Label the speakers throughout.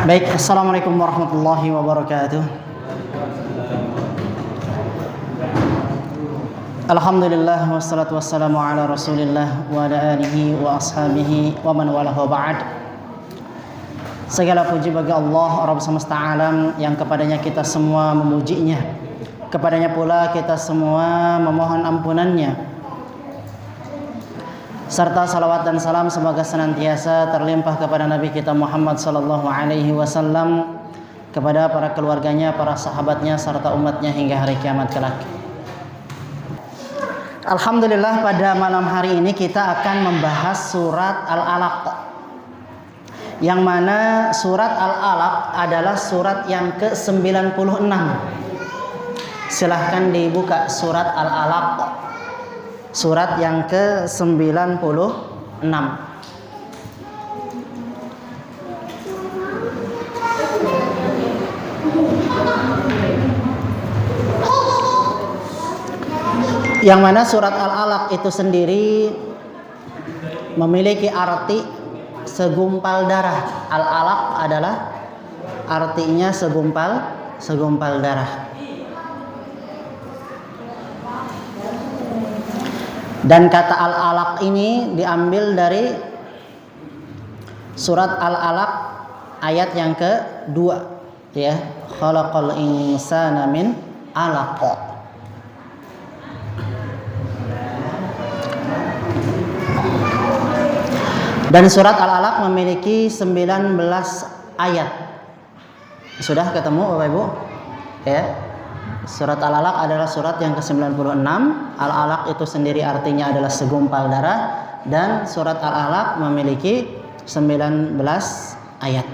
Speaker 1: Baik, assalamualaikum warahmatullahi wabarakatuh. Alhamdulillah wassalatu wassalamu ala rasulillah wa ala alihi wa ashabihi wa man walahu ba'd. Segala puji bagi Allah Rabb semesta alam yang kepadanya kita semua memujinya, kepadanya pula kita semua memohon ampunannya, serta salawat dan salam semoga senantiasa terlimpah kepada Nabi kita Muhammad sallallahu alaihi wasallam, kepada para keluarganya, para sahabatnya, serta umatnya hingga hari kiamat kelak. Alhamdulillah, pada malam hari ini kita akan membahas surat Al-Alaq, yang mana surat Al-Alaq adalah surat yang ke-96. Silahkan dibuka surat Al-Alaq, surat yang ke-96. Yang mana surat Al-Alaq itu sendiri memiliki arti segumpal darah. Al-Alaq adalah artinya segumpal darah. Dan kata Al-Alaq ini diambil dari surat Al-Alaq ayat yang kedua, ya, khalaqal insana min 'alaq. Dan surat Al-Alaq memiliki 19 ayat. Sudah ketemu Bapak Ibu? Ya. Surat Al-Alaq adalah surat yang ke-96. Al-Alaq itu sendiri artinya adalah segumpal darah, dan surat Al-Alaq memiliki 19 ayat.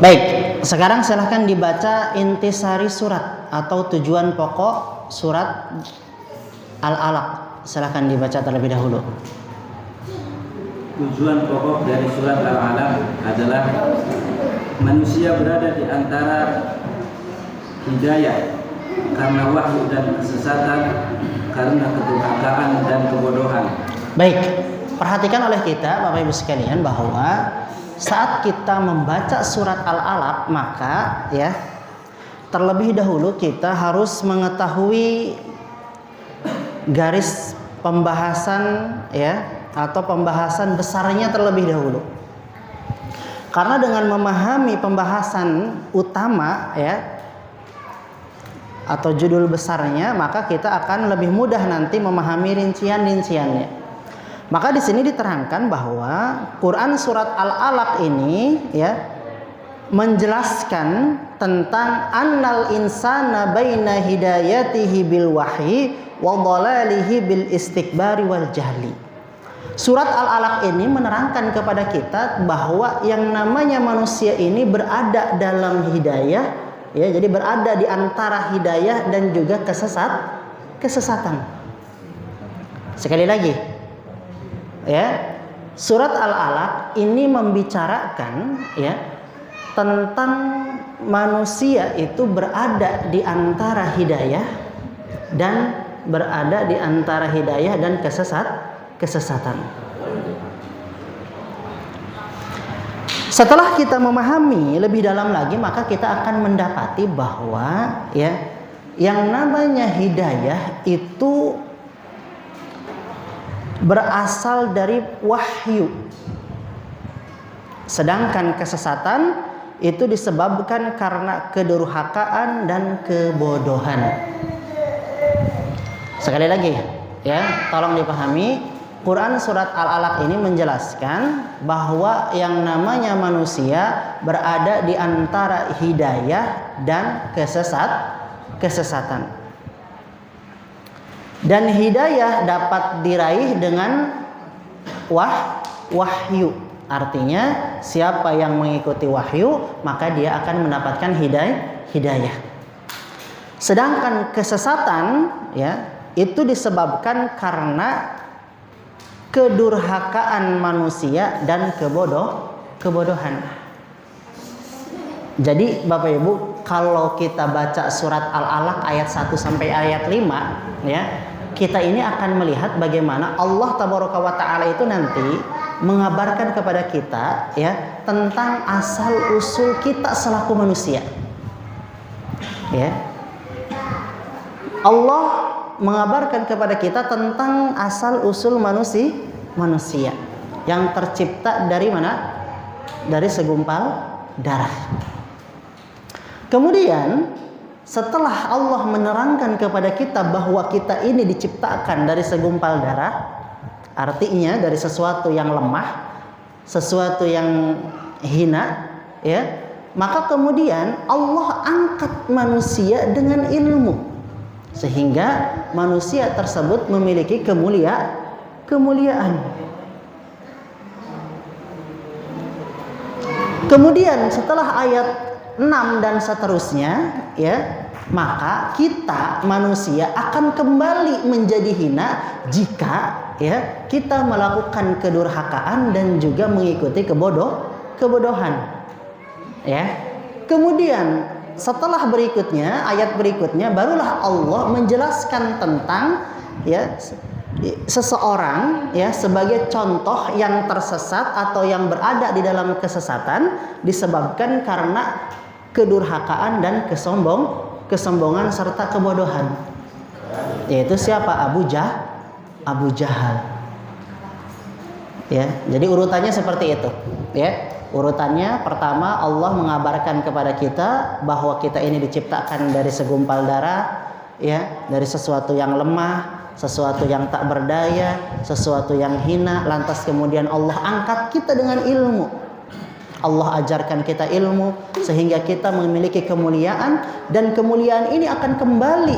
Speaker 1: Baik, sekarang silahkan dibaca intisari surat atau tujuan pokok surat Al-Alaq. Silahkan dibaca terlebih dahulu.
Speaker 2: Tujuan pokok dari surat Al-Alaq adalah manusia berada di antara hidayah karena wahyu dan kesesatan, karena kedurhakaan dan kebodohan.
Speaker 1: Baik, perhatikan oleh kita Bapak Ibu sekalian bahwa saat kita membaca surat Al-Alaq, maka ya terlebih dahulu kita harus mengetahui garis pembahasan, ya, atau pembahasan besarnya terlebih dahulu. Karena dengan memahami pembahasan utama, ya, atau judul besarnya, maka kita akan lebih mudah nanti memahami rincian-rinciannya. Maka di sini diterangkan bahwa Quran surat Al-Alaq ini, ya, menjelaskan tentang annal insana baina hidayatihi bil wahyi wa dhalalihi bil istikbari wal jahli. Surat Al-Alaq ini menerangkan kepada kita bahwa yang namanya manusia ini berada dalam hidayah, ya, jadi berada di antara hidayah dan juga kesesatan. Sekali lagi, ya, surat Al-Alaq ini membicarakan, ya, tentang manusia itu berada di antara hidayah dan kesesatan. Setelah kita memahami lebih dalam lagi, maka kita akan mendapati bahwa, ya, yang namanya hidayah itu berasal dari wahyu, sedangkan kesesatan itu disebabkan karena kedurhakaan dan kebodohan. Sekali lagi, ya, tolong dipahami, Quran surat Al-Alaq ini menjelaskan bahwa yang namanya manusia berada di antara hidayah dan kesesatan. Dan hidayah dapat diraih dengan wahyu. Artinya siapa yang mengikuti wahyu, maka dia akan mendapatkan hidayah. Sedangkan kesesatan, ya, itu disebabkan karena kedurhakaan manusia dan kebodohan. Jadi Bapak Ibu, kalau kita baca surat Al-Alaq ayat 1 sampai ayat 5 ya, kita ini akan melihat bagaimana Allah Tabaraka wa Ta'ala itu nanti mengabarkan kepada kita ya tentang asal usul kita selaku manusia. Ya. Allah mengabarkan kepada kita tentang asal usul manusia yang tercipta dari mana? Dari segumpal darah. Kemudian setelah Allah menerangkan kepada kita bahwa kita ini diciptakan dari segumpal darah, artinya dari sesuatu yang lemah, sesuatu yang hina, ya, maka kemudian Allah angkat manusia dengan ilmu, sehingga manusia tersebut memiliki kemuliaan. Kemudian setelah ayat 6 dan seterusnya ya, maka kita manusia akan kembali menjadi hina jika ya kita melakukan kedurhakaan dan juga mengikuti kebodohan. Ya. Kemudian setelah berikutnya, ayat berikutnya barulah Allah menjelaskan tentang ya seseorang ya sebagai contoh yang tersesat atau yang berada di dalam kesesatan disebabkan karena kedurhakaan dan kesombongan serta kebodohan. Yaitu siapa? Abu Jahal. Ya, jadi urutannya seperti itu. Ya, urutannya pertama Allah mengabarkan kepada kita bahwa kita ini diciptakan dari segumpal darah, ya, dari sesuatu yang lemah, sesuatu yang tak berdaya, sesuatu yang hina. Lantas kemudian Allah angkat kita dengan ilmu. Allah ajarkan kita ilmu sehingga kita memiliki kemuliaan, dan kemuliaan ini akan kembali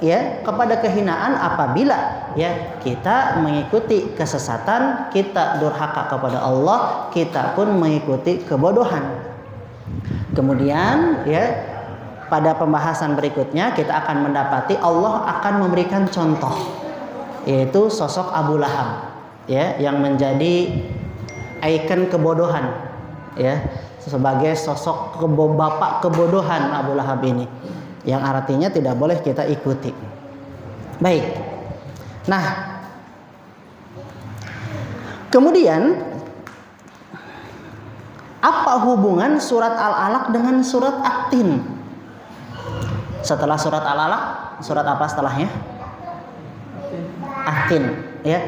Speaker 1: ya kepada kehinaan apabila ya kita mengikuti kesesatan, kita durhaka kepada Allah, kita pun mengikuti kebodohan. Kemudian ya pada pembahasan berikutnya kita akan mendapati Allah akan memberikan contoh, yaitu sosok Abu Lahab ya yang menjadi ikon kebodohan ya, sebagai sosok bapak kebodohan Abu Lahab ini, yang artinya tidak boleh kita ikuti. Baik. Nah, kemudian apa hubungan surat Al-Alaq dengan surat At-Tin? Setelah surat Al-Alaq, surat apa setelahnya? At-Tin, ya.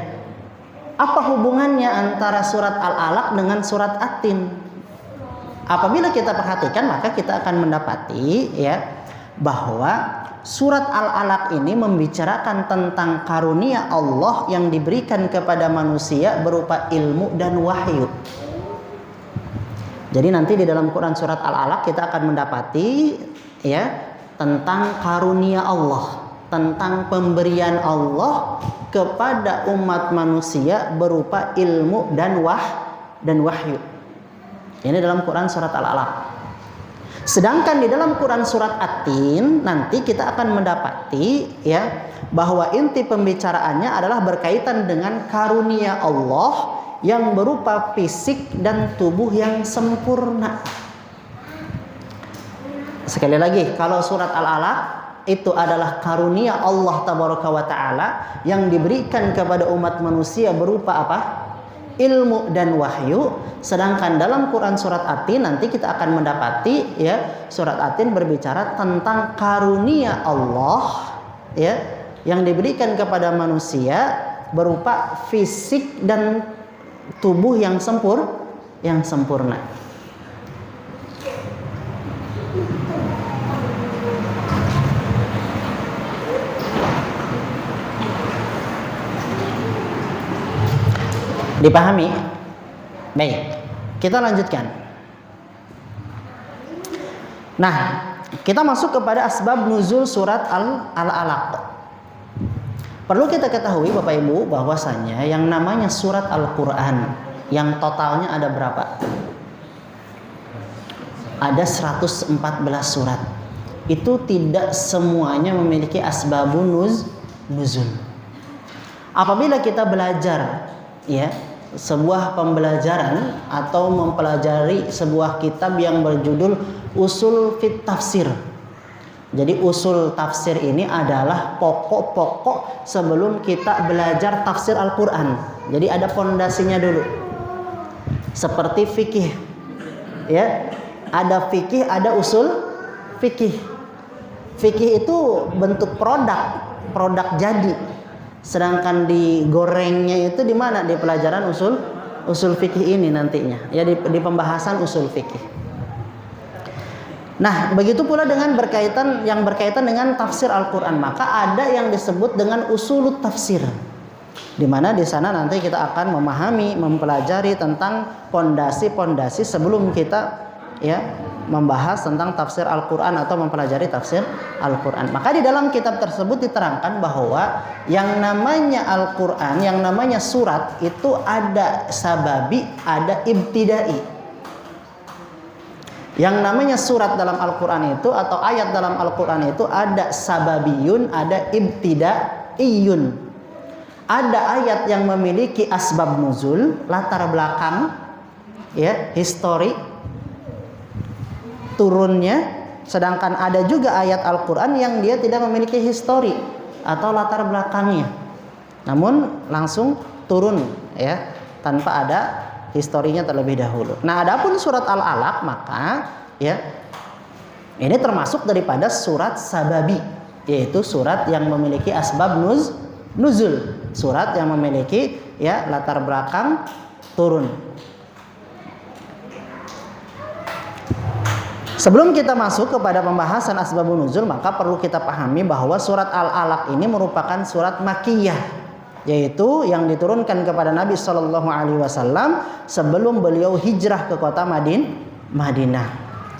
Speaker 1: Apa hubungannya antara surat Al-Alaq dengan surat At-Tin? Apabila kita perhatikan, maka kita akan mendapati ya bahwa surat Al-Alaq ini membicarakan tentang karunia Allah yang diberikan kepada manusia berupa ilmu dan wahyu. Jadi nanti di dalam Quran surat Al-Alaq kita akan mendapati ya tentang karunia Allah, tentang pemberian Allah kepada umat manusia berupa ilmu dan wahyu. Ini dalam Quran surat Al-Alaq. Sedangkan di dalam Quran surat At-Tin nanti kita akan mendapati ya bahwa inti pembicaraannya adalah berkaitan dengan karunia Allah yang berupa fisik dan tubuh yang sempurna. Sekali lagi, kalau surat Al-Alaq itu adalah karunia Allah Tabaraka wa Ta'ala yang diberikan kepada umat manusia berupa apa? Ilmu dan wahyu. Sedangkan dalam Quran surat At-Tin nanti kita akan mendapati ya surat At-Tin berbicara tentang karunia Allah ya yang diberikan kepada manusia berupa fisik dan tubuh yang sempurna. Dipahami? Baik, kita lanjutkan. Nah, kita masuk kepada asbab nuzul surat Al-Alaq. Perlu kita ketahui Bapak Ibu bahwasanya yang namanya surat Al-Quran yang totalnya ada berapa? Ada 114 surat. Itu tidak semuanya memiliki asbabun nuzul. Apabila kita belajar ya sebuah pembelajaran atau mempelajari sebuah kitab yang berjudul Usul Fit Tafsir. Jadi usul tafsir ini adalah pokok-pokok sebelum kita belajar tafsir Al-Quran. Jadi ada pondasinya dulu. Seperti fikih, ya, ada fikih, ada usul fikih. Fikih itu bentuk produk jadi. Sedangkan digorengnya itu di mana? Di pelajaran usul fikih ini nantinya, ya, di pembahasan usul fikih. Nah, begitu pula dengan berkaitan dengan tafsir Al-Quran, maka ada yang disebut dengan usulut tafsir, di mana di sana nanti kita akan memahami, mempelajari tentang pondasi-pondasi sebelum kita, ya, membahas tentang tafsir Al-Quran atau mempelajari tafsir Al-Quran. Maka di dalam kitab tersebut diterangkan bahwa yang namanya Al-Quran, yang namanya surat itu ada sababi, ada ibtidai. Yang namanya surat dalam Al-Quran itu atau ayat dalam Al-Quran itu ada sababiyun, ada ibtidaiyun. Ada ayat yang memiliki asbab nuzul, latar belakang, ya, histori turunnya. Sedangkan ada juga ayat Al-Quran yang dia tidak memiliki histori atau latar belakangnya, namun langsung turun, ya, tanpa ada historinya terlebih dahulu. Nah, adapun surat Al-Alaq, maka, ya, ini termasuk daripada surat sababi, yaitu surat yang memiliki asbab nuzul, surat yang memiliki, ya, latar belakang turun. Sebelum kita masuk kepada pembahasan asbabun nuzul, maka perlu kita pahami bahwa surat Al-Alaq ini merupakan surat Makkiyah, yaitu yang diturunkan kepada Nabi Shallallahu Alaihi Wasallam sebelum beliau hijrah ke kota Madinah,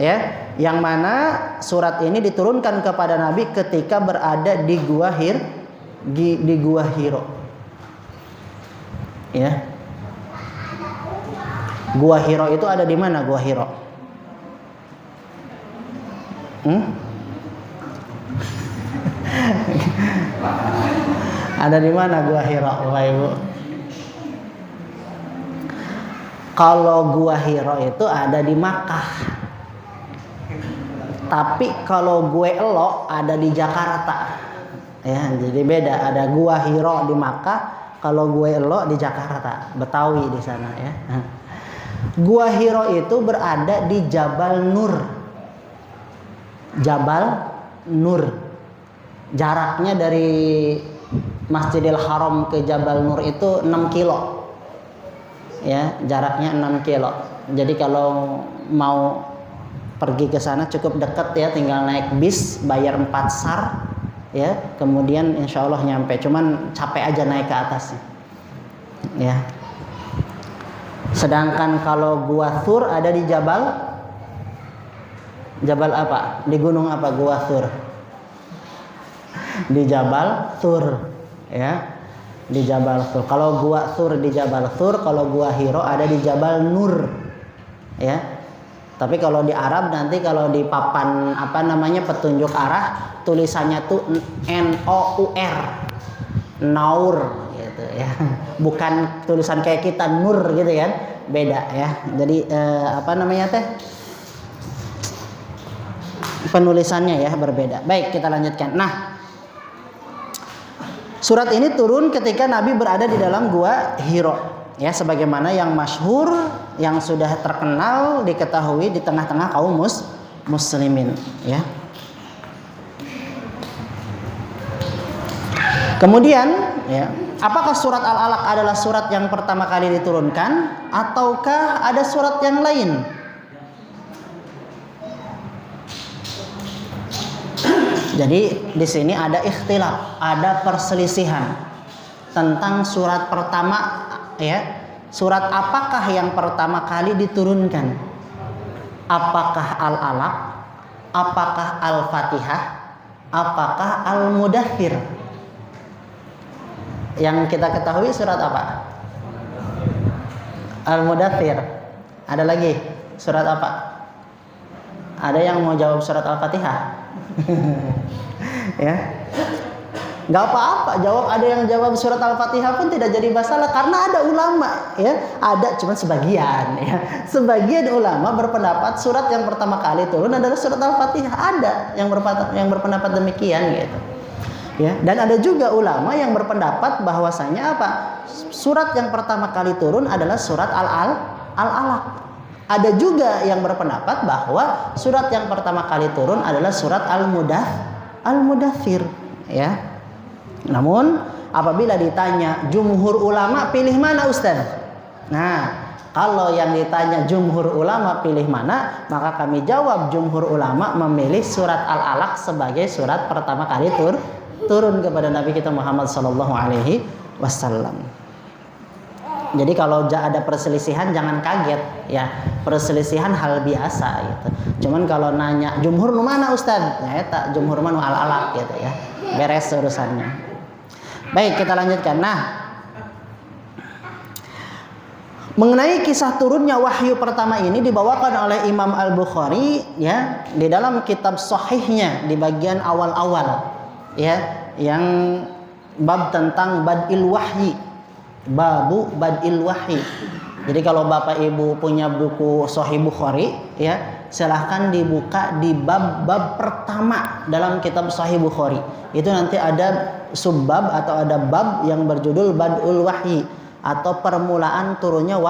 Speaker 1: ya, yang mana surat ini diturunkan kepada Nabi ketika berada di Gua Hiro, ya. Gua Hiro itu ada di mana? Gua Hiro? Ada di mana Gua Hiro, Bapak Ibu? Kalau Gua Hiro itu ada di Makkah. Tapi kalau Gue Elo ada di Jakarta. Ya, jadi beda. Ada Gua Hiro di Makkah, kalau Gue Elo di Jakarta, Betawi di sana, ya. Gua Hiro itu berada di Jabal Nur. Jabal Nur. Jaraknya dari Masjidil Haram ke Jabal Nur itu 6 kilo. Ya, jaraknya 6 kilo. Jadi kalau mau pergi ke sana cukup dekat, ya, tinggal naik bis, bayar 4 sar, ya, kemudian insya Allah nyampe. Cuman capek aja naik ke atasnya, ya. Sedangkan kalau Gua Thur ada di Jabal apa? Di gunung apa Gua Thur? Di Jabal Thur, ya, di Jabal Thur. Kalau Gua Thur di Jabal Thur, kalau Gua Hiro ada di Jabal Nur, ya. Tapi kalau di Arab nanti kalau di papan apa namanya petunjuk arah tulisannya tuh N-O-U-R, Naur, gitu, ya. Bukan tulisan kayak kita Nur gitu kan, beda, ya. Jadi apa namanya teh? Penulisannya, ya, berbeda. Baik, kita lanjutkan. Nah, surat ini turun ketika Nabi berada di dalam Gua Hiro, ya, sebagaimana yang masyhur, yang sudah terkenal, diketahui di tengah-tengah kaum muslimin, ya. Kemudian, ya, apakah surat Al-Alaq adalah surat yang pertama kali diturunkan ataukah ada surat yang lain? Jadi di sini ada ikhtilaf, ada perselisihan tentang surat pertama, ya. Surat apakah yang pertama kali diturunkan? Apakah Al-Alaq? Apakah Al-Fatihah? Apakah Al-Mudaththir? Yang kita ketahui surat apa? Al-Mudaththir. Ada lagi surat apa? Ada yang mau jawab surat Al-Fatihah? Ya. Nggak apa-apa, ada yang jawab surat Al-Fatihah pun tidak jadi masalah karena ada ulama ya, ada cuman sebagian ya. Sebagian ulama berpendapat surat yang pertama kali turun adalah surat Al-Fatihah, ada yang berpendapat demikian gitu. Ya, dan ada juga ulama yang berpendapat bahwasanya apa? Surat yang pertama kali turun adalah surat Al-Alaq. Ada juga yang berpendapat bahwa surat yang pertama kali turun adalah surat Al-Mudaththir ya. Namun apabila ditanya jumhur ulama pilih mana Ustaz? Nah, kalau yang ditanya jumhur ulama pilih mana, maka kami jawab jumhur ulama memilih surat Al-Alaq sebagai surat pertama kali turun kepada Nabi kita Muhammad sallallahu alaihi wasallam. Jadi kalau ada perselisihan jangan kaget ya, perselisihan hal biasa gitu. Cuman kalau nanya jumhur mana Ustaz? Ya eta jumhur mana Al-Alaq gitu ya. Beres urusannya. Baik, kita lanjutkan. Nah, mengenai kisah turunnya wahyu pertama ini dibawakan oleh Imam Al-Bukhari ya di dalam kitab sahihnya di bagian awal-awal ya, yang bab tentang badil wahyi. Babu badil wahyi. Jadi kalau Bapak Ibu punya buku Sahih Bukhari ya, silahkan dibuka di bab pertama dalam kitab Sahih Bukhari. Itu nanti ada subbab atau ada bab yang berjudul Badul Wahyi atau permulaan turunnya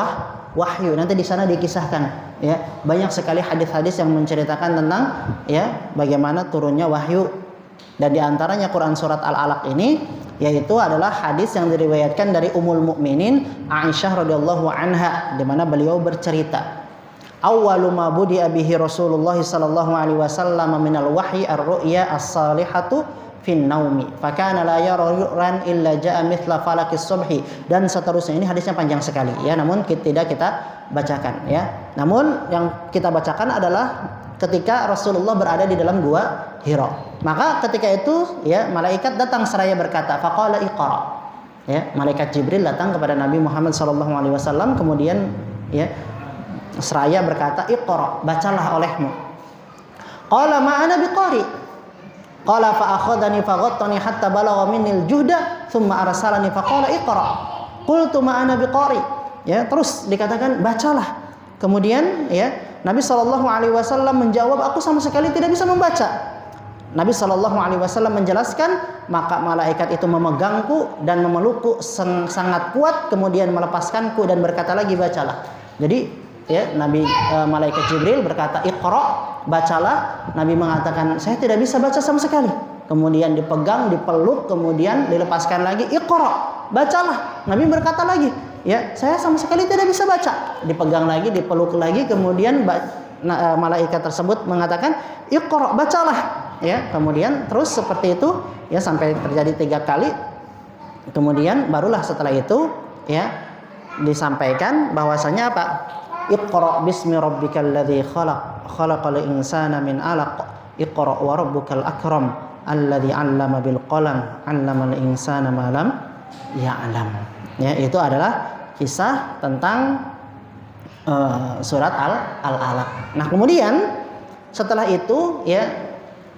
Speaker 1: wahyu. Nanti di sana dikisahkan ya, banyak sekali hadis-hadis yang menceritakan tentang ya bagaimana turunnya wahyu. Dan di antaranya Quran surat Al-Alaq ini yaitu adalah hadis yang diriwayatkan dari Ummul Mukminin Aisyah radhiyallahu anha, di mana beliau bercerita, awwalu ma budi'a bihi Rasulullah sallallahu alaihi wasallam minal wahyi ar-ru'ya as-salihatu fin naumi fakana la yaran illa jaa mithla falakis subhi, dan seterusnya. Ini hadisnya panjang sekali ya, namun tidak kita bacakan ya. Namun yang kita bacakan adalah ketika Rasulullah berada di dalam gua Hira. Maka ketika itu ya malaikat datang seraya berkata, faqala iqra. Ya, malaikat Jibril datang kepada Nabi Muhammad sallallahu alaihi wasallam kemudian ya seraya berkata, iqra, bacalah olehmu. Qala ma ana biqari. Qala fa akhadhani faghattani hatta balagha minnil juhda thumma arsalani faqala iqra. Qultu ma ana biqari. Ya, terus dikatakan bacalah. Kemudian ya Nabi sallallahu alaihi wasallam menjawab, aku sama sekali tidak bisa membaca. Nabi sallallahu alaihi wasallam menjelaskan, maka malaikat itu memegangku dan memelukku sangat kuat, kemudian melepaskanku dan berkata lagi, bacalah. Jadi ya malaikat Jibril berkata, iqra, bacalah. Nabi mengatakan, saya tidak bisa baca sama sekali. Kemudian dipegang, dipeluk, kemudian dilepaskan lagi, iqra, bacalah. Nabi berkata lagi, ya saya sama sekali tidak bisa baca. Dipegang lagi, dipeluk lagi, kemudian malaikat tersebut mengatakan, iqra, bacalah. Ya, kemudian terus seperti itu ya sampai terjadi 3 kali. Kemudian barulah setelah itu ya disampaikan bahwasanya apa? Iqra bismi rabbikal ladzi khalaq, khalaqal insana min 'alaq. Iqra wa rabbukal akram alladzi 'allama bil qalam, 'allamal insana ma lam ya'lam. Ya, itu adalah kisah tentang surat Al-Alaq. Nah, kemudian setelah itu ya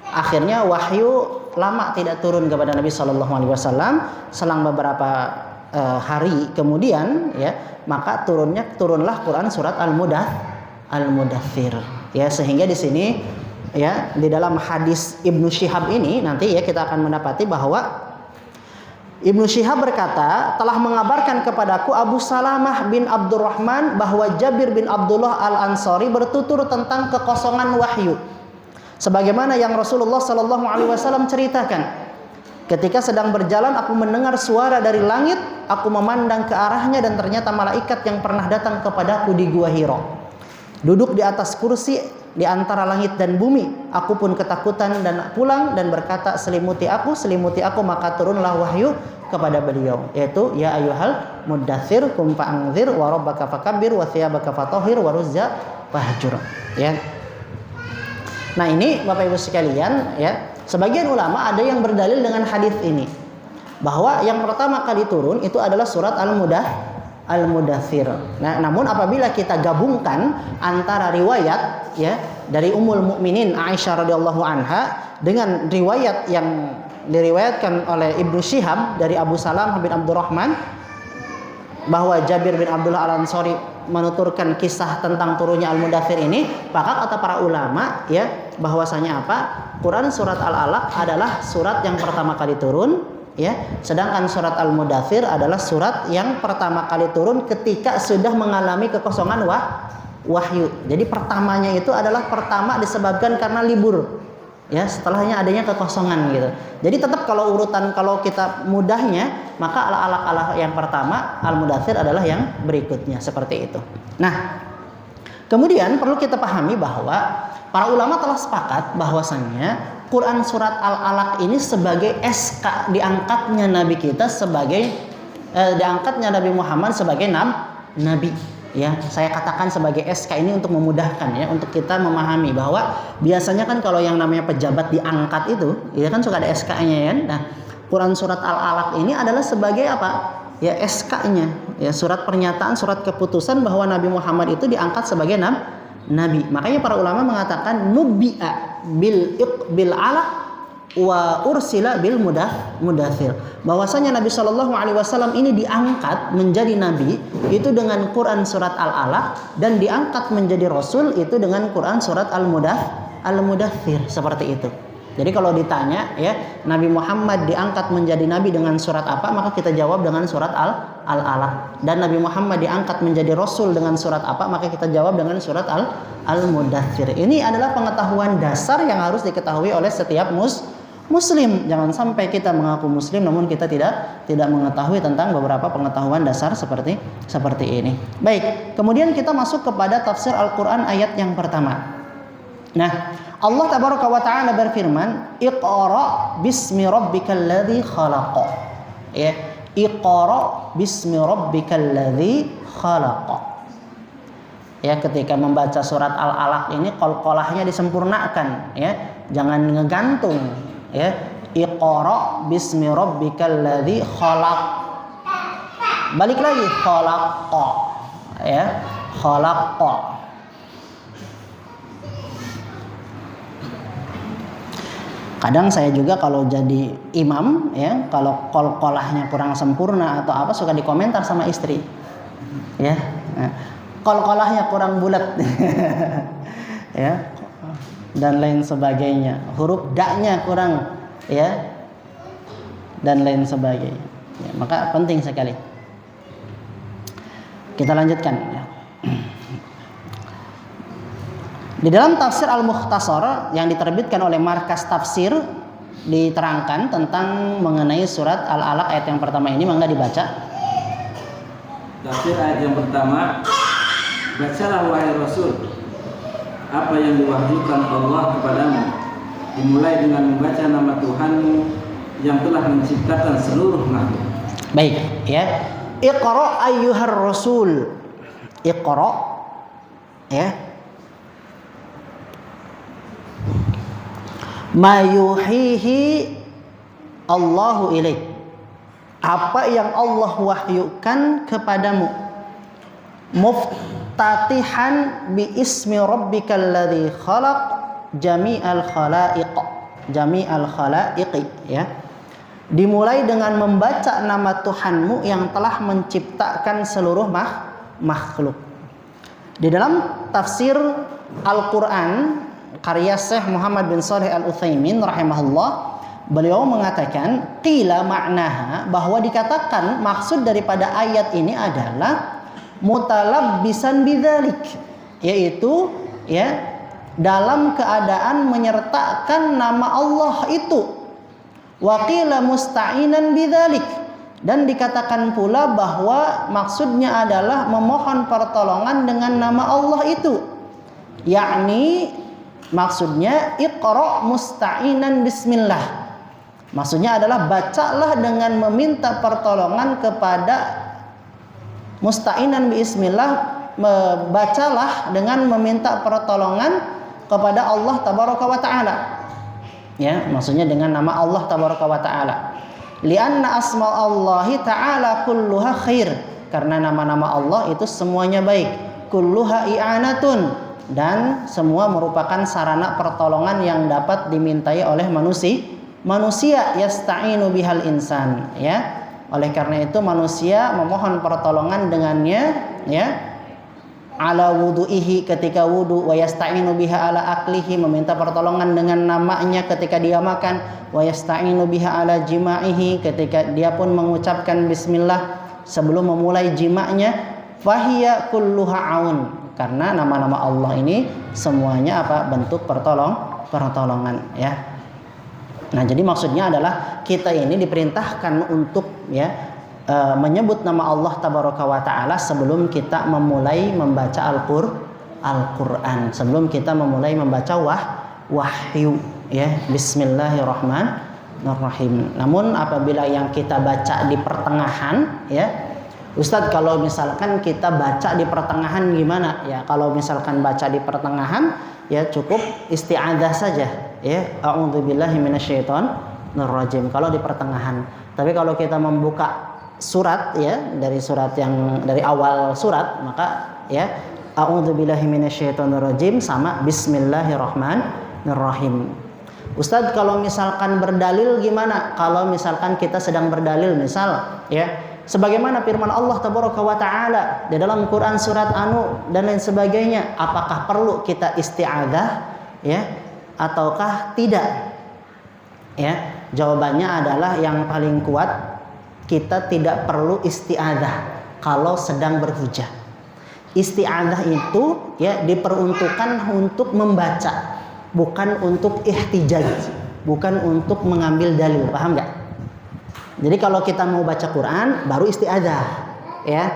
Speaker 1: akhirnya wahyu lama tidak turun kepada Nabi Shallallahu Alaihi Wasallam. Selang beberapa hari kemudian, ya maka turunlah Quran surat Al-Mudaththir. Ya, sehingga di sini ya di dalam hadis Ibnu Syihab ini nanti ya kita akan mendapati bahwa Ibnu Syihab berkata, telah mengabarkan kepadaku Abu Salamah bin Abdurrahman bahwa Jabir bin Abdullah Al-Ansari bertutur tentang kekosongan wahyu. Sebagaimana yang Rasulullah Sallallahu Alaihi Wasallam ceritakan, ketika sedang berjalan aku mendengar suara dari langit, aku memandang ke arahnya dan ternyata malaikat yang pernah datang kepadaku di Gua Hira duduk di atas kursi di antara langit dan bumi. Aku pun ketakutan dan pulang dan berkata, selimuti aku, maka turunlah wahyu kepada beliau, yaitu ya ayyuhal muddatsir qum fa'anzir wa rabbaka fakabbir wa thiyabaka fatahhir wa ruzza fahjur. Ya. Nah, ini Bapak Ibu sekalian, ya, sebagian ulama ada yang berdalil dengan hadis ini bahwa yang pertama kali turun itu adalah surat Al-Mudaththir. Nah, namun apabila kita gabungkan antara riwayat ya dari Ummul Mukminin Aisyah radhiyallahu anha dengan riwayat yang diriwayatkan oleh Ibnu Syihab dari Abu Salamah bin Abdurrahman bahwa Jabir bin Abdullah Al-Ansari menuturkan kisah tentang turunnya Al-Mudaththir ini, maka kata para ulama ya bahwasanya apa? Quran surat Al-Alaq adalah surat yang pertama kali turun ya, sedangkan surat Al-Mudaththir adalah surat yang pertama kali turun ketika sudah mengalami kekosongan wahyu. Jadi pertamanya itu adalah pertama disebabkan karena libur. Ya, setelahnya adanya kekosongan gitu. Jadi tetap kalau urutan kalau kita mudahnya, maka Al-Alaq yang pertama, Al-Mudaththir adalah yang berikutnya seperti itu. Nah, kemudian perlu kita pahami bahwa para ulama telah sepakat bahwasannya Quran surat Al-Alaq ini sebagai SK diangkatnya Nabi kita sebagai diangkatnya Nabi Muhammad sebagai nabi. Ya, saya katakan sebagai SK ini untuk memudahkan ya, untuk kita memahami bahwa biasanya kan kalau yang namanya pejabat diangkat itu, ya kan suka ada SK-nya ya. Nah, Quran surat Al-Alaq ini adalah sebagai apa? Ya SK-nya, ya surat pernyataan, surat keputusan bahwa Nabi Muhammad itu diangkat sebagai nabi. Makanya para ulama mengatakan nubi'a bil alaq wa ursila bil mudaththir, bahwasanya Nabi Shallallahu Alaihi Wasallam ini diangkat menjadi nabi itu dengan Quran surat Al-Alaq, dan diangkat menjadi rasul itu dengan Quran surat Al-Mudaththir seperti itu. Jadi kalau ditanya ya Nabi Muhammad diangkat menjadi nabi dengan surat apa, maka kita jawab dengan surat Al-Alaq, dan Nabi Muhammad diangkat menjadi rasul dengan surat apa, maka kita jawab dengan surat Al-Mudaththir. Ini adalah pengetahuan dasar yang harus diketahui oleh setiap Muslim. Jangan sampai kita mengaku Muslim namun kita tidak mengetahui tentang beberapa pengetahuan dasar seperti ini. Baik, kemudian kita masuk kepada tafsir Al-Quran ayat yang pertama. Nah, Allah Tabaraka wa Ta'ala berfirman, Iqra bismi rabbikal ladzi khalaq. Ya, Iqra bismi rabbikal ladzi khalaq. Ya, ketika membaca surat Al-Alaq ini qalqalahnya disempurnakan ya, jangan ngegantung. Ya, Iqra bismi rabbikal ladzi khalaq. Balik lagi khalaqa. Ya, khalaqa. Kadang saya juga kalau jadi imam ya, kalau qalqalahnya kurang sempurna atau apa suka dikomentar sama istri. Ya. Nah, qalqalahnya kurang bulat. Ya. Dan lain sebagainya, huruf da-nya kurang ya, dan lain sebagainya ya, maka penting sekali. Kita lanjutkan ya. Di dalam tafsir Al-Mukhtasar yang diterbitkan oleh Markas Tafsir diterangkan tentang mengenai surat Al-Alaq ayat yang pertama ini, mangga dibaca.
Speaker 2: Tafsir ayat yang pertama, bacalah wahai Rasul apa yang diwahyukan Allah kepadamu, dimulai dengan membaca nama Tuhanmu yang telah menciptakan seluruh makhluk.
Speaker 1: Baik ya, Iqra ayyuhar rasul. Iqra ya, ma yuhihi Allahu ilaik, apa yang Allah wahyukan kepadamu. Muftatihan bi ismi rabbikal ladzi khalaq jami'al khalaiq ya. Dimulai dengan membaca nama Tuhanmu yang telah menciptakan seluruh makhluk. Di dalam tafsir Al-Qur'an karya Syekh Muhammad bin Shalih Al-Utsaimin rahimahullah, beliau mengatakan qila maknaha, bahwa dikatakan maksud daripada ayat ini adalah mutalabbisan bidzalik, yaitu ya dalam keadaan menyertakan nama Allah itu. Wa qila musta'inan bidzalik, dan dikatakan pula bahwa maksudnya adalah memohon pertolongan dengan nama Allah itu, yakni maksudnya Iqra musta'inan bismillah, maksudnya adalah bacalah dengan meminta pertolongan kepada musta'inan bismillah, bacalah dengan meminta pertolongan kepada Allah Tabaraka wa Ta'ala. Ya, maksudnya dengan nama Allah Tabaraka wa Ta'ala. Lianna asma'allahi ta'ala kulluha khair, karena nama-nama Allah itu semuanya baik. Kulluha i'anatun, dan semua merupakan sarana pertolongan yang dapat dimintai oleh manusia yasta'inu bihal insan, ya. Oleh karena itu manusia memohon pertolongan dengannya, ya. Ala wudu'ihi ketika wudu, wa yasta'inu biha ala aklihi meminta pertolongan dengan namanya ketika dia makan, wa yasta'inu biha ala jima'ihi ketika dia pun mengucapkan bismillah sebelum memulai jimaknya. Fahiya kulluha aun, karena nama-nama Allah ini semuanya apa? Bentuk pertolongan, ya. Nah, jadi maksudnya adalah kita ini diperintahkan untuk, ya, menyebut nama Allah tabaraka wa taala sebelum kita memulai membaca Al-Qur'an, sebelum kita memulai membaca wahyu, ya. Bismillahirrahmanirrahim. Namun apabila yang kita baca di pertengahan, ya, Ustadz, kalau misalkan kita baca di pertengahan gimana? Ya, kalau misalkan baca di pertengahan, ya cukup isti'adzah saja, ya. A'udzubillahi minasyaitonirrajim kalau di pertengahan. Tapi kalau kita membuka surat, ya, dari surat yang dari awal surat, maka, ya, a'udzubillahi minasyaitonirrajim sama bismillahirrahmanirrahim. Ustadz, kalau misalkan berdalil gimana? Kalau misalkan kita sedang berdalil, misal, ya, sebagaimana firman Allah tabaraka wa taala di dalam Quran surat Anu dan lain sebagainya, apakah perlu kita isti'adzah, ya, ataukah tidak? Ya, jawabannya adalah yang paling kuat, kita tidak perlu isti'adzah kalau sedang berhujah. Isti'adzah itu, ya, diperuntukkan untuk membaca, bukan untuk ihtijaj, bukan untuk mengambil dalil. Paham nggak? Jadi kalau kita mau baca Quran baru isti'adzah, ya.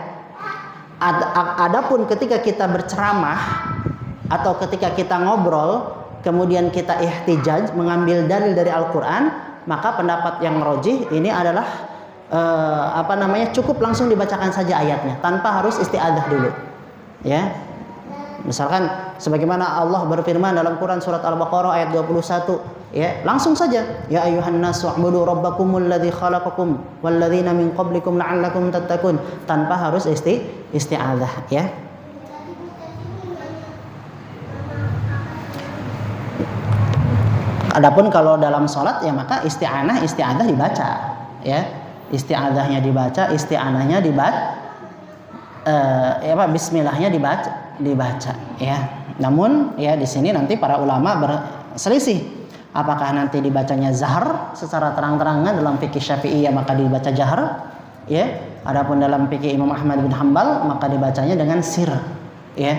Speaker 1: Adapun ketika kita berceramah atau ketika kita ngobrol kemudian kita ihtijaj mengambil dalil dari Al-Quran, maka pendapat yang rajih ini adalah cukup langsung dibacakan saja ayatnya tanpa harus isti'adzah dulu, ya. Misalkan sebagaimana Allah berfirman dalam Quran surat Al-Baqarah ayat 21, ya, langsung saja, ya ayyuhan nasu u'budu rabbakumul ladzi khalaqakum wal ladzina min qablikum la'allakum tattaqun, tanpa harus isti'adzah, ya. Adapun kalau dalam sholat, ya, maka isti'adzah dibaca, ya. Isti'adzahnya dibaca, isti'anahnya dibaca, bismillahnya dibaca, ya. Namun, ya, di sini nanti para ulama berselisih, apakah nanti dibacanya zahar secara terang-terangan dalam fikih Syafi'iyah maka dibaca jahar, ya. Adapun dalam fikih Imam Ahmad bin Hanbal maka dibacanya dengan sir, ya.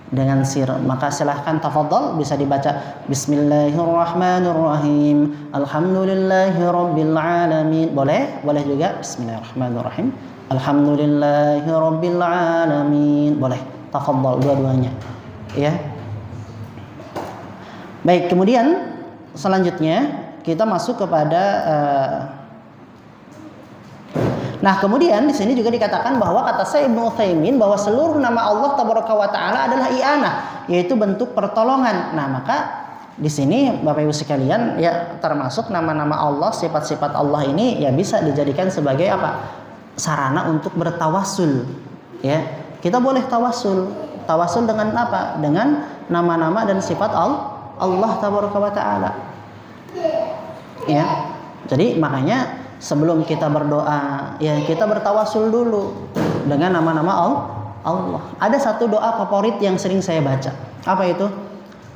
Speaker 1: Dengan sir, maka silahkan tafadhol bisa dibaca Bismillahirrahmanirrahim, Alhamdulillahirabbil alamin, boleh juga Bismillahirrahmanirrahim, Alhamdulillahirabbil alamin, boleh, tafadhol dua-duanya, ya. Baik, kemudian selanjutnya kita masuk kepada nah, kemudian di sini juga dikatakan bahwa kata Syekh Ibnu Utsaimin bahwa seluruh nama Allah tabaraka wa taala adalah i'anah, yaitu bentuk pertolongan. Nah, maka di sini Bapak Ibu sekalian, ya, termasuk nama-nama Allah, sifat-sifat Allah ini, ya, bisa dijadikan sebagai apa? Sarana untuk bertawassul, ya. Kita boleh tawassul dengan apa? Dengan nama-nama dan sifat Allah tabaraka wa taala. Ya. Jadi makanya sebelum kita berdoa, ya, kita bertawassul dulu dengan nama-nama Allah. Ada satu doa favorit yang sering saya baca. Apa itu?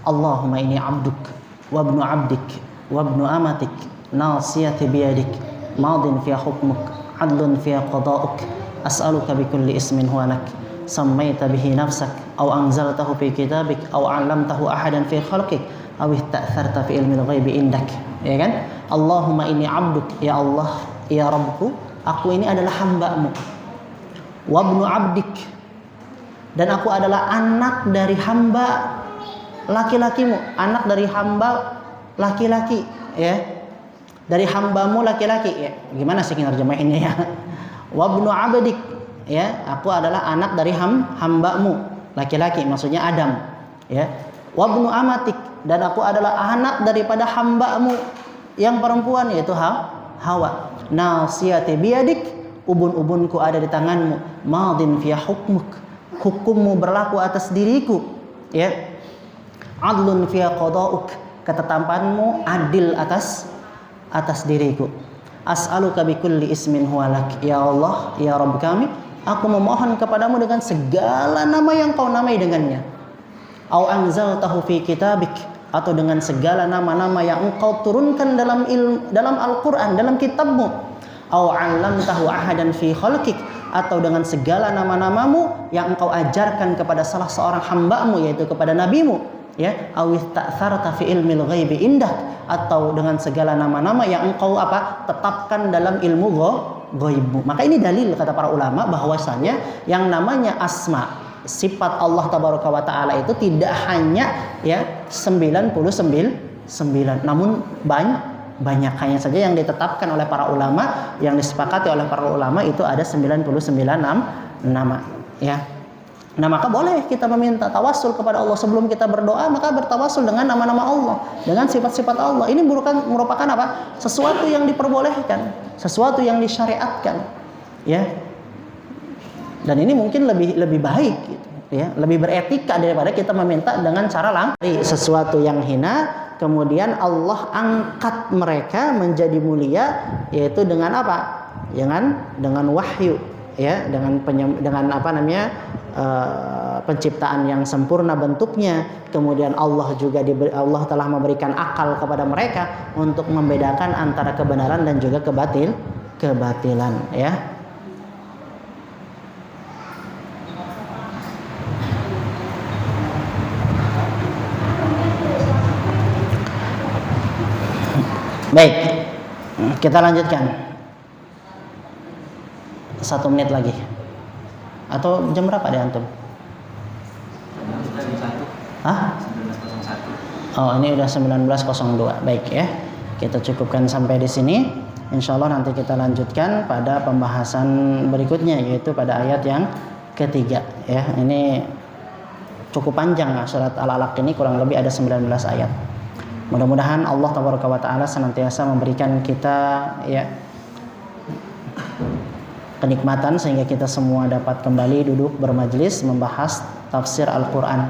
Speaker 1: Allahumma inni abduk wa ibnu abdik wa ibnu amatik nasiyati biyadik madin fiha hukmuk adlun fiha qada'uk as'aluka bikulli ismin huwa lak sammaita bihi nafsak aw anzaltahu fi kitabik aw 'allamtahu ahadan fi khalqik aw ista'tharta fi ilmil ghaibi indak. Ya kan? Allahumma inni abduk, ya Allah, ya Rabbku, aku ini adalah hamba-Mu. Wa ibnu abdik, dan aku adalah anak dari hamba laki-lakimu, anak dari hamba laki-laki, ya. Dari hamba-Mu laki-laki, ya. Gimana sih nerjemahinnya, ya? Wa ibnu abdik, ya, aku adalah anak dari hamba-Mu laki-laki, maksudnya Adam, ya. Wa ibnu amatik, dan aku adalah anak daripada hamba-Mu yang perempuan, yaitu Hawa. Nasiyati biyadik, ubun-ubunku ada di tangan-Mu. Madin fiya hukmuk, hukum-Mu berlaku atas diriku, ya. Adlun fiya qada'uk, ketetapan-Mu adil atas atas diriku. As'aluka bikulli ismin huwalak. Ya Allah, ya Rabb kami, aku memohon kepadamu dengan segala nama yang kau namai dengannya. Au anzaltahu fi kitabik, atau dengan segala nama-nama yang engkau turunkan dalam Al-Quran, dalam kitabmu. Au 'allamtahu ahadan fi khalqik, atau dengan segala nama-namamu yang engkau ajarkan kepada salah seorang hambamu, yaitu kepada nabimu, ya. Au ista'tharta fi ilmil ghaibi indak, atau dengan segala nama-nama yang engkau tetapkan dalam ilmu ghaibmu. Maka ini dalil, kata para ulama, bahwasanya yang namanya asma, sifat Allah tabaraka wa taala itu tidak hanya 99, namun banyak, hanya saja yang ditetapkan oleh para ulama, yang disepakati oleh para ulama itu ada 99 nama, ya. Nah, maka boleh kita meminta tawasul kepada Allah sebelum kita berdoa, maka bertawasul dengan nama-nama Allah, dengan sifat-sifat Allah. Ini merupakan sesuatu yang diperbolehkan, sesuatu yang disyariatkan, ya. Dan ini mungkin lebih baik, gitu, ya, lebih beretika daripada kita meminta dengan cara langsung sesuatu yang hina, kemudian Allah angkat mereka menjadi mulia, yaitu dengan dengan wahyu, ya, dengan penciptaan yang sempurna bentuknya. Kemudian Allah telah memberikan akal kepada mereka untuk membedakan antara kebenaran dan juga kebatilan, ya. Baik, kita lanjutkan 1 menit lagi. Atau jam berapa deh antum? 19.01. Hah? 19.01. Oh, ini udah 19.02. Baik, ya. Kita cukupkan sampai di sini. Insya Allah nanti kita lanjutkan pada pembahasan berikutnya, yaitu pada ayat yang ketiga, ya. Ini cukup panjang, surat Al-Alaq ini kurang lebih ada 19 ayat. Mudah-mudahan Allah tabaraka wa taala senantiasa memberikan kita, ya, kenikmatan sehingga kita semua dapat kembali duduk bermajlis membahas tafsir Al-Quran,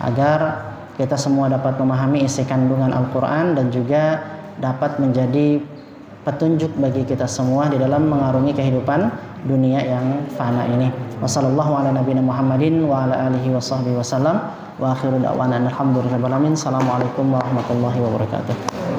Speaker 1: agar kita semua dapat memahami isi kandungan Al-Quran dan juga dapat menjadi petunjuk bagi kita semua di dalam mengarungi kehidupan dunia yang fana ini. Wassallallahu ala nabiyina Muhammadin wa ala alihi wa sahbihi wasallam. Wa akhiru da'wana alhamdulillahi rabbil alamin. Assalamualaikum warahmatullahi wabarakatuh.